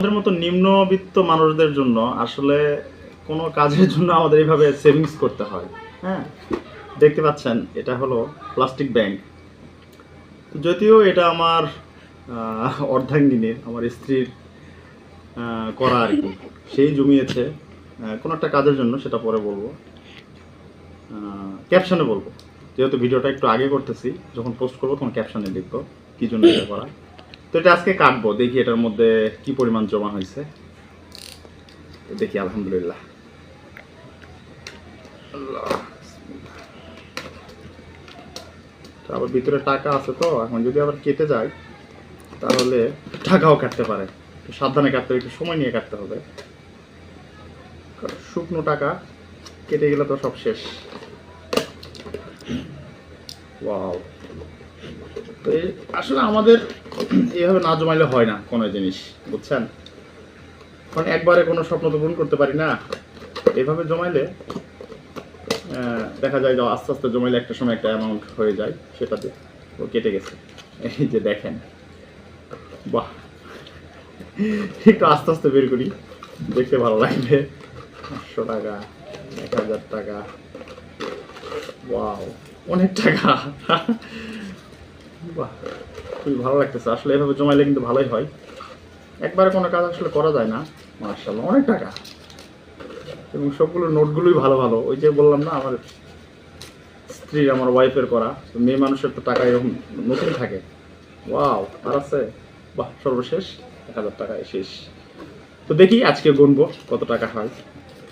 আমাদের মতো নিম্নবিত্ত মানুষদের জন্য আসলে কোনো কাজের জন্য আমাদের এইভাবে সেভিংস করতে হয়। হ্যাঁ, দেখতে পাচ্ছেন এটা হলো প্লাস্টিক ব্যাংক। যদিও এটা আমার অর্ধাঙ্গিনীর, আমার স্ত্রীর করা আর কি। সেই জমিয়েছে কোনো একটা কাজের জন্য, সেটা পরে বলবো, ক্যাপশনে বলবো। যেহেতু ভিডিওটা একটু আগে করতেছি, যখন পোস্ট করবো তখন ক্যাপশনে লিখবো কী জন্য এটা করা। তো এটা আজকে কাটবো, দেখি এটার মধ্যে কি পরিমাণ জমা হয়েছে। দেখি আলহামদুলিল্লাহ। আবার ভিতরে টাকা আছে, তো এখন যদি আবার কেটে যায় তাহলে টাকাও কাটতে পারে। সাবধানে কাটতে হবে, একটু সময় নিয়ে কাটতে হবে। শুকনো টাকা কেটে গেলে তো সব শেষ। ওয়াও, তো আসলে আমাদের এইভাবে না জমাইলে হয় না কোনো জিনিস, বুঝছেন? কারণ একবারে কোনো স্বপ্ন তো পূরণ করতে পারি না। এইভাবে জমাইলে দেখা যায় যে আস্তে আস্তে জমাইলে একটা সময় একটা অ্যামাউন্ট হয়ে যায়, সেটাতে ও কেটে গেছে। এই যে দেখেন, বাহ, একটু আস্তে আস্তে বের করি, দেখতে ভালো লাগবে। 500 টাকা, 1000 টাকা, ওয়াও, অনেক টাকা। বাহ, খুবই ভালো লাগতেছে। আসলে এভাবে জমাইলে কিন্তু ভালোই হয়। একবারে কোনো কাজ আসলে করা যায় না। মাশাআল্লাহ, অনেক টাকা, এবং সবগুলো নোটগুলোই ভালো ভালো। ওই যে বললাম না, আমার স্ত্রীর, আমার ওয়াইফের করা। মেয়ে মানুষের তো টাকা এরকম নতুন থাকে। ওয়াও, আর আছে, বাহ, সর্বশেষ 1000 টাকায় শেষ। তো দেখি আজকে গুনবো কত টাকা হয়।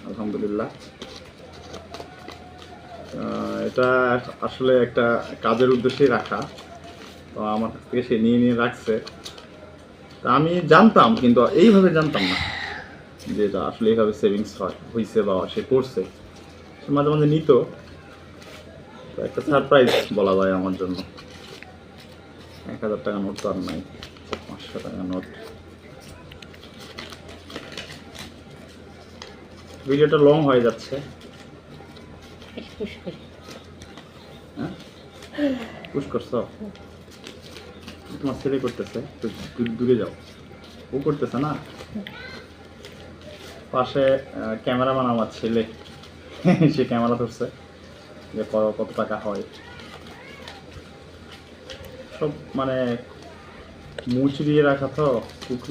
আলহামদুলিল্লাহ। এটা আসলে একটা কাজের উদ্দেশ্যেই রাখা, তো আমার কাছ থেকে সে নিয়ে নিয়ে রাখছে। তা আমি জানতাম, কিন্তু এইভাবে জানতাম না যে এটা আসলে এইভাবে সেভিংস হয়েছে বা সে করছে। সে মাঝে মাঝে নিত, তো একটা সারপ্রাইজ বলা যায় আমার জন্য। 1000 টাকা নোট তো আর নাই, 500 টাকা নোট। ভিডিওটা লং হয়ে যাচ্ছে। হ্যাঁ, পুশ করছো? তোমার ছেলে করতেছে, দূরে যাও। ও করতেছে না, পাশে ক্যামেরাম্যান আমার ছেলে, সে ক্যামেরা ধরছে যে কত টাকা হয়। সব মানে মুচড়িয়ে রাখা, তো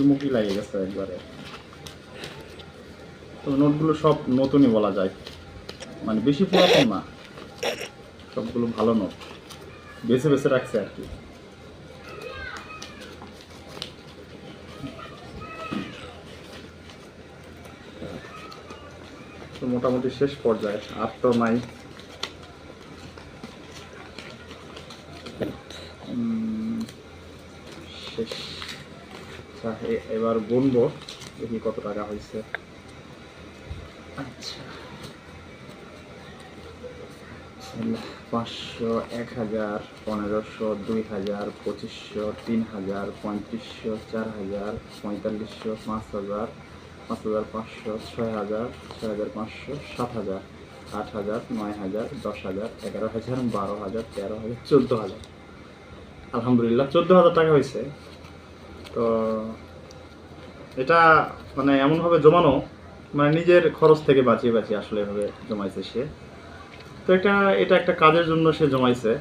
মুখি লাগে গেছে একবারে। তো নোটগুলো সব নতুনই বলা যায়, মানে বেশি পুরাতন না, সবগুলো ভালো নোট, বেছে বেছে রাখছে আর কি। তো মোটামুটি শেষ পর্যায়ে, আর তো নাই। শেষ। আচ্ছা, এবার গুনবো, দেখি কত টাকা হয়েছে। আচ্ছা, 500, 1000, 1500, 2000, 2500, 3000, 3500, 4000, 4500, 5000, 5500, 6000, 6500, 7000, 8000, 9000, 10000, 11000, 12000, 13000, 14000। আলহামদুলিল্লাহ, 14000 টাকা হয়েছে। তো এটা মানে এমনভাবে জমানো, মানে নিজের খরচ থেকে বাঁচিয়ে বাঁচিয়ে আসলে এভাবে জমাইছে সে। তো এটা একটা কাজের জন্য সে জমাইছে।